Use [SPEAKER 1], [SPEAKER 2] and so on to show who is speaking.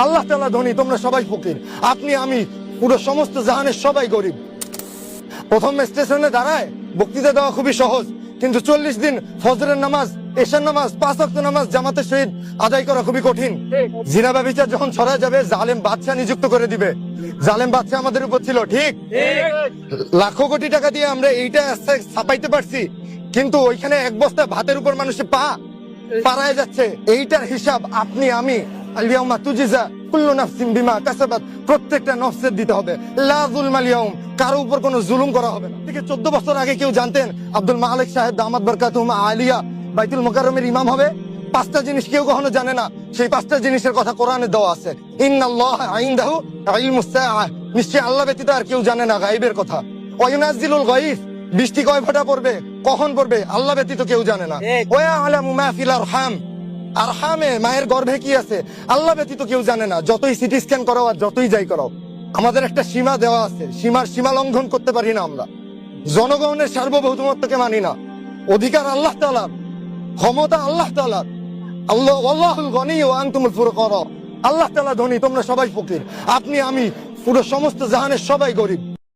[SPEAKER 1] আল্লাহ তাআলা ধনী, তোমরা সবাই ফকির। আপনি আমি পুরো সমস্ত জাহানের সবাই গরিব। প্রথম স্টেশনে দাঁড়ায় বক্তৃতা দেওয়া খুবই সহজ, কিন্তু 40 দিন ফজরের নামাজ, এশার নামাজ, 5 ওয়াক্ত নামাজ জামাতের সহিত আদায় করা খুবই কঠিন। জিনা ব্যভিচার যখন ছড়া যাবে, জালেম বাদশা নিযুক্ত করে দিবে। জালেম বাদশা আমাদের উপর ছিল, ঠিক? লাখো কোটি টাকা দিয়ে আমরা এইটা ছাপাইতে পারছি, কিন্তু ওইখানে এক বস্তা ভাতের উপর মানুষের পাড়ায় যাচ্ছে। এইটার হিসাব আপনি আমি আলিয়াউমা তুজিজা কুল্লু নাফসিন বিমা কাসাবাত, প্রত্যেকটা নফসের দিতে হবে। লা যুলমাল ইয়াউম, কারো উপর কোনো জুলুম করা হবে না। ঠিক 14 বছর আগে কেউ জানতেন আব্দুল মালিক সাহেব দামাত বরকাতুহুম আলিয়া বাইতুল মুকাররমের ইমাম হবে? 5টা জিনিস কেউ কখনো জানে না। সেই 5টা জিনিসের কথা কোরআনে দেওয়া আছে। ইন্নাল্লাহা ইনদাহু ইলমুস সাআহ, নিশ্চয়ই আল্লাহ ব্যতীত আর কেউ জানে না গায়বের কথা। ওয়া ইউনাজ্জিলুল গায়ব, বৃষ্টি কয় ফোঁটা পড়বে, কখন পড়বে, আল্লাহ ব্যতীত কেউ জানে না। ওয়া ইয়ালামু মা ফিল আরহাম, আরহামে মায়ের গর্ভে কি আছে আল্লাহ ব্যতীত কেউ জানে না। যতই সিটি স্ক্যান করাও আর যতই যাই করাও, আমাদের একটা সীমা দেওয়া আছে, সীমা লঙ্ঘন করতে পারি না আমরা। জনগণের সার্বভৌমত্বকে মানি না। অধিকার আল্লাহ তাআলার, ক্ষমতা আল্লাহ তাআলার। আল্লাহুল গনি ওয়া আনতুমুল ফুকারা, আল্লাহ তাআলা ধনী, তোমরা সবাই ফকির। আপনি আমি পুরো সমস্ত জাহানের সবাই গরিব।